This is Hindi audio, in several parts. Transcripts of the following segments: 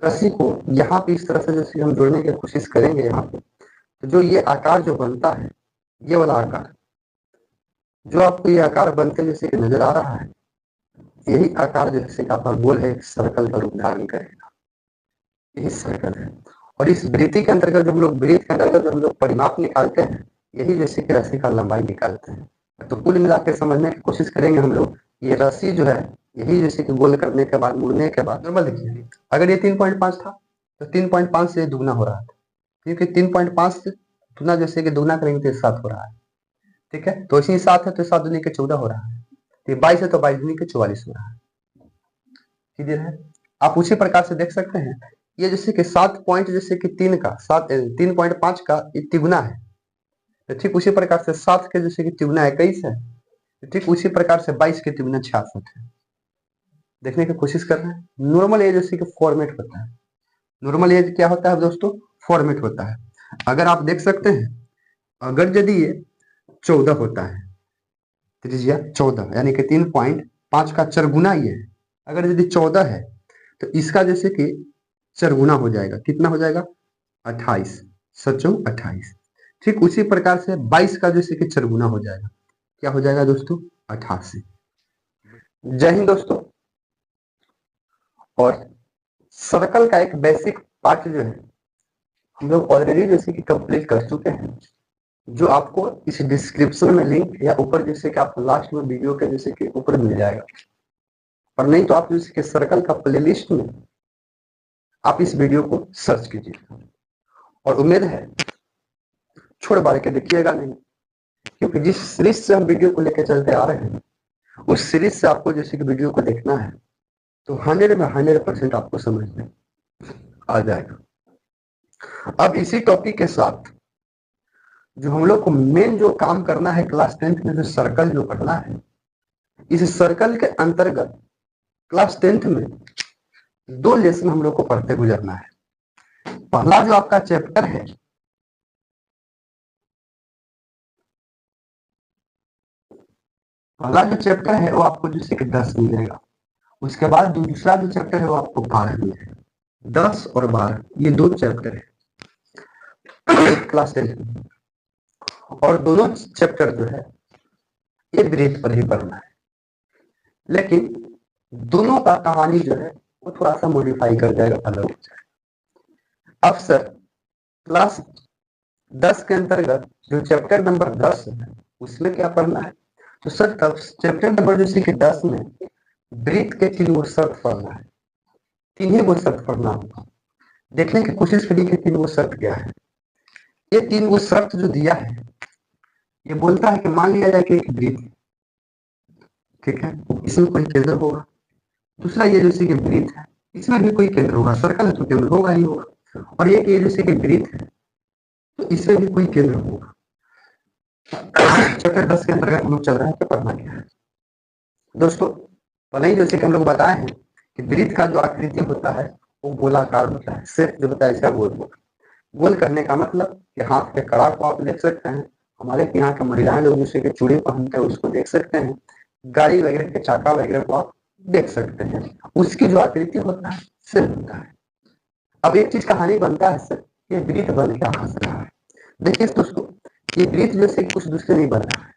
रस्सी को यहाँ पे इस तरह से जैसे हम जोड़ने की कोशिश करेंगे यहाँ पे, तो जो ये आकार जो बनता है, ये वाला आकार, जो आपको ये आकार बनते जैसे कि नजर आ रहा है, यही आकार जैसे कि आपका गोल है, एक सर्कल का रूप धारण करेगा। यही सर्कल है। और इस वृत्ति के अंतर्गत जब हम लोग वृत्त के अंतर्गत जब हम लोग परिमाप निकालते हैं, यही जैसे कि रस्सी का लंबाई निकालते हैं। तो कुल मिलाकर समझने की कोशिश करेंगे हम लोग, ये रस्सी जो है, यही जैसे कि गोल करने के बाद, मुड़ने के बाद, नॉर्मल देखिए, अगर ये 3.5 था तो 3.5 से दुगना हो रहा था, क्योंकि 3.5 से दुगना जैसे कि दुगना करेंगे तो 7 हो रहा है। ठीक है, तो इसी 7 है तो 7 दूनी के 14 हो रहा है, तो 22 है तो 22 दूनी के 44 हो रहा है। क्लियर है? आप उसी प्रकार से देख सकते हैं, ये जैसे कि 7 पॉइंट जैसे कि 3 का 3.5 का तिगुना है, तो ठीक उसी प्रकार से 7 के जैसे कि तिगुना 21 है, तो ठीक उसी प्रकार से 22 के तिगुना 66 है। देखने की कोशिश कर रहे हैं। नॉर्मल एज जैसे कि फॉर्मेट होता है। नॉर्मल एज क्या होता है दोस्तों? फॉर्मेट होता है। अगर आप देख सकते हैं, अगर यदि ये 14 होता है, त्रिज्या 14 यानी कि 3.5 का चरगुना ये है, अगर यदि 14 है तो इसका जैसे कि चरगुना हो जाएगा, कितना हो जाएगा? 28, 28। ठीक उसी प्रकार से 22 का जैसे कि चरगुना हो जाएगा, क्या हो जाएगा दोस्तों? 88। जय हिंद दोस्तों। और सर्कल का एक बेसिक पार्ट जो है, हम लोग ऑलरेडी जैसे कि कंप्लीट कर चुके हैं, जो आपको इस डिस्क्रिप्शन में लिंक या ऊपर जैसे कि आपको लास्ट में वीडियो के जैसे कि ऊपर मिल जाएगा, और नहीं तो आप जैसे कि सर्कल का प्लेलिस्ट में आप इस वीडियो को सर्च कीजिए। और उम्मीद है छोड़ बार के देखिएगा नहीं, क्योंकि जिस सीरीज से हम वीडियो को लेकर चलते आ रहे हैं, उस सीरीज से आपको जैसे कि वीडियो को देखना है तो 100 में 100% आपको समझ में आ जाएगा। अब इसी टॉपिक के साथ जो हम लोग को मेन जो काम करना है क्लास 10th में, जो सर्कल जो करना है, इस सर्कल के अंतर्गत क्लास 10th में 2 लेसन हम लोग को पढ़ते गुजरना है। पहला जो आपका चैप्टर है, पहला जो चैप्टर है वो आपको जैसे कि 10 मिलेगा। उसके बाद दूसरा जो चैप्टर है वो आपको 12 मिलेगा। 10 और 12 ये 2 चैप्टर है क्लास 10 में, और दोनों चैप्टर जो है ये ब्रीथ पर ही पढ़ना है। लेकिन दोनों का कहानी जो है वो थोड़ा सा मॉडिफाई कर जाएगा, अलग हो जाएगा। अब सर क्लास 10 के अंतर्गत जो चैप्टर नंबर 10 है उसमें क्या पढ़ना है? तो सर चैप्टर नंबर जैसे कि 10 में ब्रीथ के 3 वो शर्त पढ़ना है। 3 ही वो शर्त पढ़ना होगा। देखने की कोशिश करिए कि 3 वो शर्त क्या है। ये 3 वो शर्त जो दिया है, ये बोलता है कि मान लिया जाए कि एक ब्रीथ, ठीक है, इसमें कोई केंद्र होगा। दूसरा ये जैसे कि ब्रीथ है, इसमें भी कोई केंद्र होगा, सर्कल है तो केंद्र होगा ही होगा। और एक ये जैसे कि ब्रीथ है तो इसमें भी कोई केंद्र होगा। चैप्टर 10 के अंतर्गत हम लोग चल रहे हैं, तो पढ़ना क्या है दोस्तों? पहले ही जैसे कि हम लोग बताए हैं कि वृत्त का जो आकृति होता है वो गोलाकार होता है। शेप जो होता है इसका गोल होगा। गोल करने का मतलब कि हाथ के कड़ा को आप देख सकते हैं, हमारे यहाँ के महिलाएं लोग जैसे कि चूड़ी पहनते हैं उसको देख सकते हैं, गाड़ी वगैरह के चाका वगैरह को आप देख सकते हैं, उसकी जो आकृति होता है शेप होता है। अब एक चीज कहानी बनता है सर, ये वृत्त बन क्या हंस रहा है? देखिए दोस्तों, ये वृत्त जैसे कुछ दूसरे नहीं बन रहा है।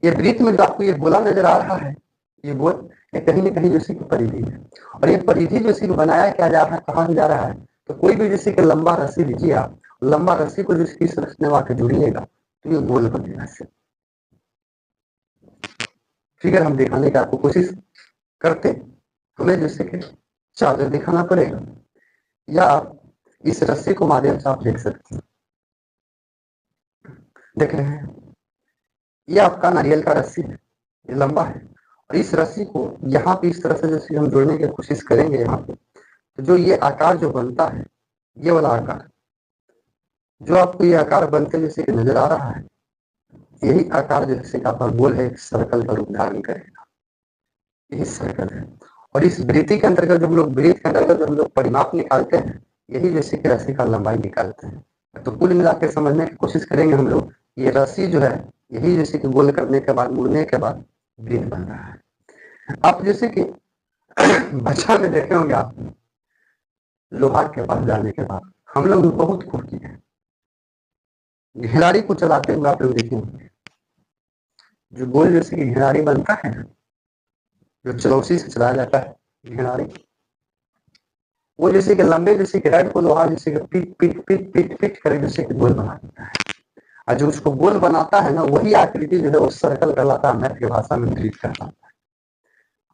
ये वृत्त में जो आपको ये गोला नजर आ रहा है, ये गोल ये कहीं ना कहीं जैसे कि परिधि है, और ये परिधि जैसे कि बनाया क्या जा रहा है, कहाँ जा रहा है? तो कोई भी जैसे कि लंबा रस्सी लीजिए आप, लंबा रस्सी को जैसे इस रस्सी में आके जोड़िएगा तो ये गोल बनेगा। फिगर हम दिखाने की आपको कोशिश करते, हमें जैसे कि चादर दिखाना पड़ेगा, या आप इस रस्सी को माध्यम से आप देख सकते हैं। देख रहे हैं, ये आपका नारियल का रस्सी है, ये लंबा है, और इस रस्सी को यहाँ पे इस तरह से जैसे हम जोड़ने की कोशिश करेंगे यहाँ पे, तो जो ये आकार जो बनता है, ये वाला आकार, जो आपको ये आकार बनते जैसे कि नजर आ रहा है, यही आकार जैसे कि आपका गोल है, एक सर्कल का रूप धारण करेगा। यही सर्कल है। और इस वृत्ति के अंतर्गत जब लोग वृत्त के अंतर्गत जब लोग परिमाप निकालते हैं, यही जैसे कि रस्सी का लंबाई निकालते हैं। तो कुल मिलाकर समझने की कोशिश करेंगे हम लोग, ये रस्सी जो है यही जैसे कि गोल करने के बाद, मुड़ने के बाद वृत्त बन रहा है। आप जैसे कि बच्चा में देखे होंगे आप, लोहा के पास जाने के बाद हम लोग बहुत खूब किए हैं। घिलाड़ी को चलाते हुए आप लोग देखे होंगे, जो गोल जैसे कि घिलाड़ी बनता है, जो चरौसी से चलाया जाता है घिलाड़ी, वो जैसे कि लंबे जैसे कि रड को लोहा जैसे कि पीट पीट पीट पीट पीट कर जैसे कि गोल बना देता है। और जो उसको गोल बनाता है ना, वही आकृति जो है वो सर्कल कहलाता है, मैथ की भाषा में वृत्त कहलाता है।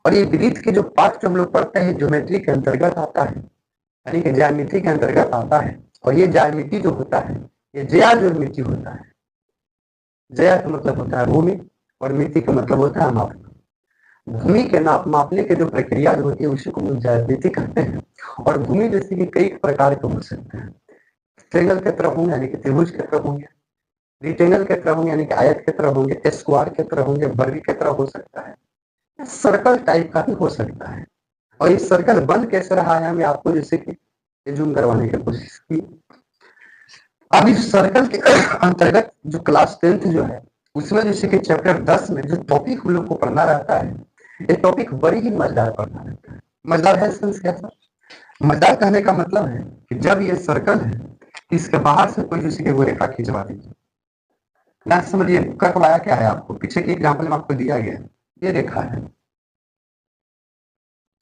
और ये वृत्त के जो पार्ट हम लोग पढ़ते हैं ज्योमेट्री के अंतर्गत आता है, यानी कि ज्यामिति के अंतर्गत आता है। और ये ज्यामिति जो होता है, ये ज्या ज्योमिति होता है। ज्या का मतलब होता है भूमि, और मिति का मतलब होता है माप। भूमि के नाप मापने की जो प्रक्रिया जो होती है उसी को लोग ज्यामिति कहते हैं। और भूमि जैसे कि कई प्रकार के हो सकते हैं। ट्रेंगल के तरह होंगे, यानी कि त्रिभुज के तरह होंगे, रिक्टेंगल के तरह होंगे, यानी कि आयत के तरह होंगे, स्क्वायर के तरह होंगे, वर्ग के तरह हो सकता है, सर्कल टाइप का भी हो सकता है। और ये सर्कल बन कैसे रहा है, हमें आपको जैसे कि जूम करवाने की कोशिश की। अब इस सर्कल के अंतर्गत जो क्लास 10th जो है, उसमें जैसे कि चैप्टर 10 में जो टॉपिक हम लोग को पढ़ना रहता है, ये टॉपिक बड़ी ही मजेदार पढ़ना रहता है। मजेदार है सेंस कैसा? मजेदार कहने का मतलब है कि जब ये सर्कल है, इसके बाहर से कोई जैसे कि वो रेखा खिंचवा दीजिए। ना समझिए करवाया क्या है आपको, पीछे के एग्जाम्पल में आपको दिया गया है, ये रेखा है,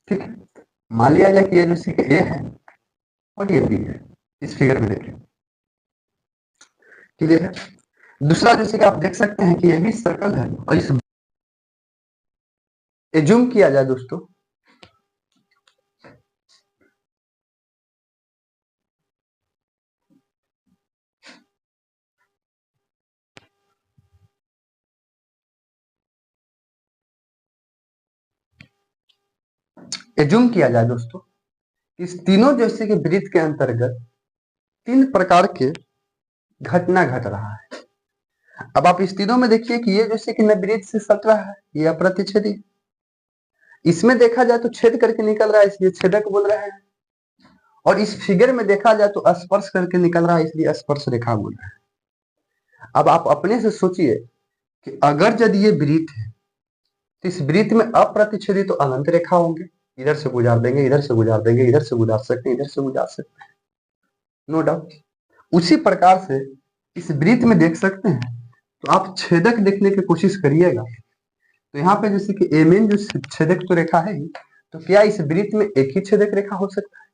ठीक है। मान लिया जाए कि ये जैसे कि ए है और ये बी है, इस फिगर में देखिए, क्लियर है। दूसरा जैसे कि आप देख सकते हैं कि ये भी सर्कल है, और इस जूम किया जाए दोस्तों, जूम किया जाए दोस्तों, इस तीनों जैसे कि वृत्त के अंतर्गत तीन प्रकार के घटना घट रहा है। अब आप इस तीनों में देखिए कि ये जैसे कि न वृत्त से सट रहा है, ये अप्रतिच्छेदी। इसमें देखा जाए तो छेद करके निकल रहा है, इसलिए छेदक बोल रहे हैं। और इस फिगर में देखा जाए तो स्पर्श करके निकल रहा है, इसलिए स्पर्श रेखा बोल रहे हैं। अब आप अपने से सोचिए कि अगर यदि ये वृत्त है, तो इस वृत्त में अप्रतिच्छेदी तो अनंत रेखा होंगे, इधर से गुजार देंगे, इधर से गुजार देंगे, इधर से गुजार सकते हैं, इधर से गुजार सकते हैं, नो डाउट। उसी प्रकार से इस वृत्त में देख सकते हैं, तो आप छेदक देखने की कोशिश करिएगा। तो यहाँ पे जैसे कि एमेन जो छेदक तो रेखा है ही, तो क्या इस वृत्त में एक ही छेदक रेखा हो सकता है?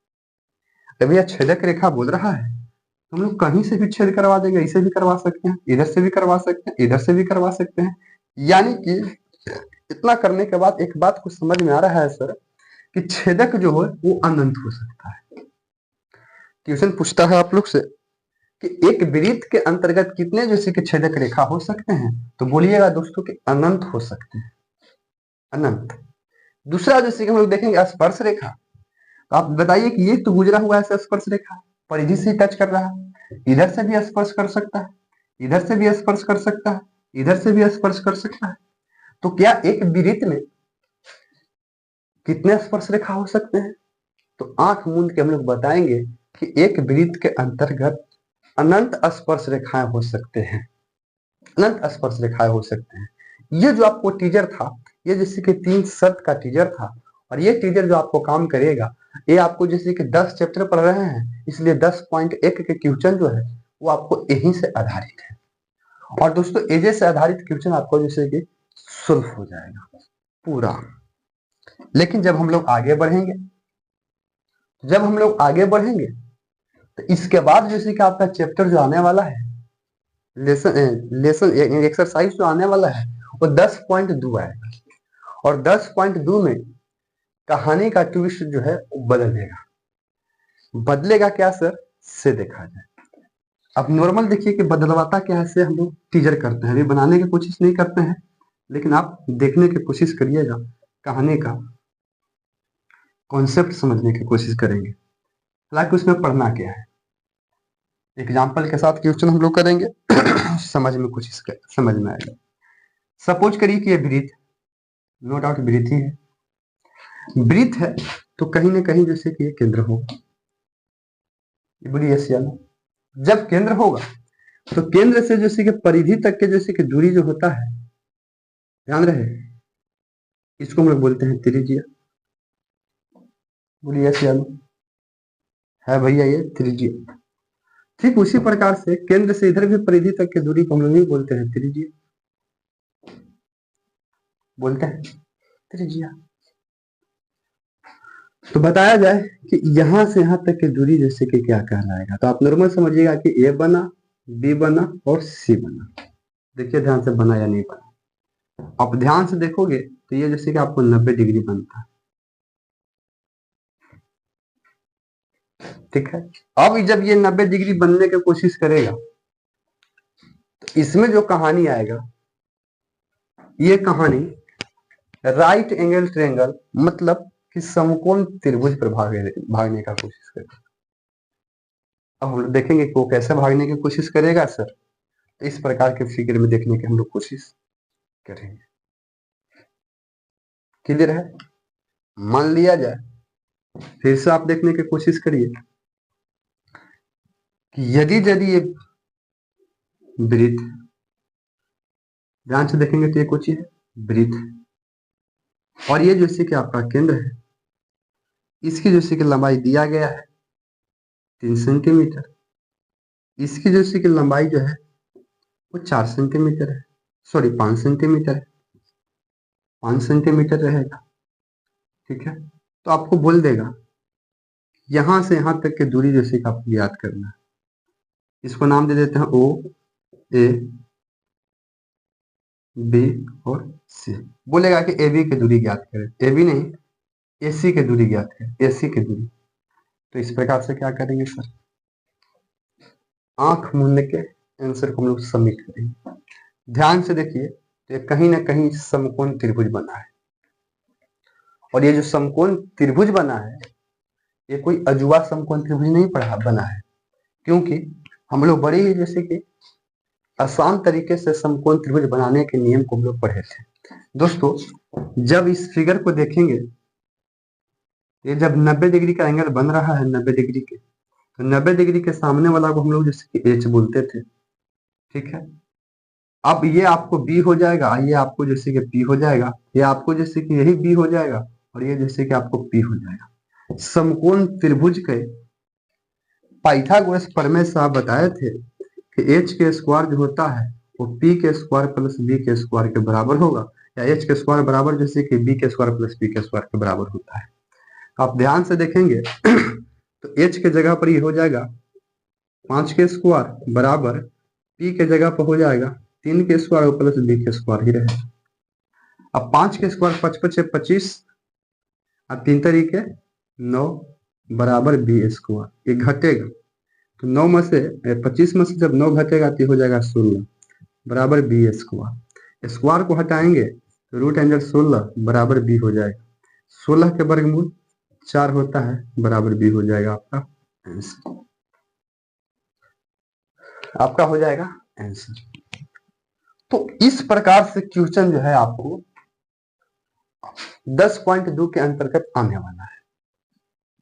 जब यह छेदक रेखा बोल रहा है, तो हम लोग कहीं से भी छेद करवा देंगे, इसे भी करवा सकते हैं, इधर से भी करवा सकते हैं, इधर से भी करवा सकते हैं। यानी कि इतना करने के बाद एक बात को समझ में आ रहा है सर, कि छेदक जो है वो अनंत हो सकता है। ट्यूशन पूछता है आप लोग से कि एक वृत्त के अंतर्गत कितने जैसे कि छेदक रेखा हो सकते हैं, तो बोलिएगा दोस्तों कि अनंत हो सकते हैं, अनंत। दूसरा जैसे कि हम लोग देखेंगे स्पर्श रेखा, तो आप बताइए कि ये तो गुजरा हुआ है स्पर्श रेखा, परिधि से टच कर रहा है, इधर से भी स्पर्श कर सकता है, इधर से भी स्पर्श कर सकता है, इधर से भी स्पर्श कर सकता है। तो क्या एक वृत्त में कितने स्पर्श रेखा हो सकते हैं? तो आंख मूंद के हम लोग बताएंगे कि एक वृत्त के अंतर्गत अनंत स्पर्श रेखाएं हो सकते हैं, अनंत स्पर्श रेखाएं हो सकते हैं। ये जो आपको टीजर था, ये जैसे कि 3 शर्त का टीजर था, और ये टीजर जो आपको काम करेगा, ये आपको जैसे कि 10 चैप्टर पढ़ रहे हैं, इसलिए 10.1 के क्वेश्चन जो है वो आपको यहीं से आधारित है। और दोस्तों एजे से आधारित क्वेश्चन आपको जैसे कि सुलभ हो जाएगा पूरा। लेकिन जब हम लोग आगे बढ़ेंगे, जब हम लोग आगे बढ़ेंगे तो इसके बाद जैसे कि आपका चैप्टर जो आने वाला है, लेसन एक्सरसाइज जो आने वाला है, वो 10.2 आएगा। और 10.2 में कहानी का ट्विस्ट जो है वो बदलेगा। बदलेगा क्या सर, से देखा जाए। अब नॉर्मल देखिए कि बदलवाता क्या है, से हम लोग टीजर करते हैं, अभी बनाने की कोशिश नहीं करते हैं, लेकिन आप देखने की कोशिश करिएगा, कहानी का कॉन्सेप्ट समझने की कोशिश करेंगे, हालांकि उसमें पढ़ना क्या है। एग्जाम्पल के साथ क्वेश्चन हम लोग करेंगे समझ में कोशिश कर, समझ में आएगा। सपोज करिए कि ये वृत्त, नो डाउट वृत्त ही है, वृत्त है तो कहीं ना कहीं जैसे कि ये केंद्र होगा, बोलिए यस या नो। जब केंद्र होगा तो केंद्र से जैसे कि परिधि तक के जैसे कि दूरी जो होता है, ध्यान रहे, इसको हम लोग बोलते हैं त्रिज्या, बोलिए यस या नो। है भैया ये त्रिज्या। ठीक उसी प्रकार से केंद्र से इधर भी परिधि तक की दूरी को हम लोग भी बोलते हैं त्रिज्या, बोलते हैं त्रिज्या। तो बताया जाए कि यहां से यहां तक की दूरी जैसे कि क्या कहलाएगा, तो आप नॉर्मल समझिएगा कि ए बना, बी बना और सी बना। देखिए ध्यान से बना या नहीं बना। आप ध्यान से देखोगे तो ये जैसे कि आपको 90 डिग्री बनता है, ठीक है। अब जब ये 90 डिग्री बनने की कोशिश करेगा तो इसमें जो कहानी आएगा, ये कहानी राइट एंगल ट्रायंगल मतलब कि समकोण त्रिभुज पर भागने का कोशिश करेगा। अब हम लोग देखेंगे कि वो कैसे भागने की कोशिश करेगा सर, तो इस प्रकार के फिगर में देखने की हम लोग कोशिश करेंगे। क्लियर है? मान लिया जाए, फिर से आप देखने की कोशिश करिए कि यदि यदि ये वृत्त, ध्यान से देखेंगे तो ये कुछ है वृत्त, और ये जैसे कि आपका केंद्र है, इसकी जैसे कि लंबाई दिया गया है 3 सेंटीमीटर, इसकी जैसे कि लंबाई जो है वो 4 सेंटीमीटर है, सॉरी 5 सेंटीमीटर है, 5 सेंटीमीटर रहेगा, ठीक है। तो आपको बोल देगा यहां से यहां तक की दूरी जैसे कि आपको याद करना है, इसको नाम दे देते हैं ओ, ए, बी और सी। बोलेगा कि ए बी की दूरी ज्ञात करें, ए बी नहीं ए सी की दूरी ज्ञात करें, ए सी की दूरी। तो इस प्रकार से क्या करेंगे सर, आंख मूंद के आंसर को हम लोग सबमिट करेंगे। ध्यान से देखिए तो ये कहीं ना कहीं समकोण त्रिभुज बना है, और ये जो समकोण त्रिभुज बना है ये कोई अजुआ समकोण त्रिभुज नहीं बना है, क्योंकि हम लोग बड़े ही जैसे कि आसान तरीके से समकोण त्रिभुज बनाने के नियम को हम लोग पढ़े थे दोस्तों। जब इस फिगर को देखेंगे, ये जब 90 डिग्री का एंगल बन रहा है 90 डिग्री के, तो 90 डिग्री के सामने वाला को हम लोग जैसे कि एच बोलते थे, ठीक है। अब ये आपको बी हो जाएगा, ये आपको जैसे कि पी हो जाएगा, ये आपको जैसे कि यही बी हो जाएगा, और ये जैसे कि आपको पी हो जाएगा। समकोण त्रिभुज के पाइथागोरस प्रमेय से आप बताए थे कि एच के स्क्वायर जो होता है वो पी के स्क्वायर प्लस बी के स्क्वायर के बराबर होगा, या एच के स्क्वायर बराबर जैसे कि बी के स्क्वायर प्लस बी के स्क्वायर के बराबर होता है। आप ध्यान से देखेंगे तो एच के जगह पर ये हो जाएगा 5 के स्क्वायर बराबर पी के जगह पर हो जाएगा 3 के स्क्वायर प्लस बी के स्क्वायर ही रहेगा। अब 5 के स्क्वायर 5 5 25, अब 3 तरीके 9 बराबर बी स्क्वायर, ये घटेगा तो 9 में से 25 में से जब 9 घटेगा तो हो जाएगा 16 बराबर बी स्क्वायर। स्क्वायर को हटाएंगे तो रूट एंगल 16 बराबर बी हो जाएगा, 16 के वर्गमूल 4 होता है बराबर बी हो जाएगा आपका आंसर, आपका हो जाएगा आंसर। तो इस प्रकार से क्वेश्चन जो है आपको 10.2 के अंतर्गत आने वाला है,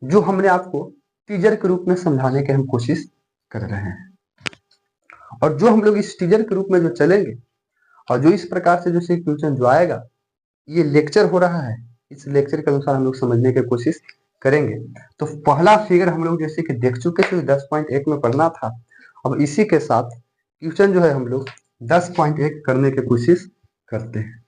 जो हमने आपको टीजर के रूप में समझाने की हम कोशिश कर रहे हैं। और जो हम लोग इस टीजर के रूप में जो चलेंगे और जो इस प्रकार से जो क्वेश्चन जो आएगा, ये लेक्चर हो रहा है, इस लेक्चर के अनुसार हम लोग समझने की कोशिश करेंगे। तो पहला फिगर हम लोग जैसे कि देख चुके थे 10.1 में पढ़ना था, अब इसी के साथ क्वेश्चन जो है हम लोग 10.1 करने की कोशिश करते हैं।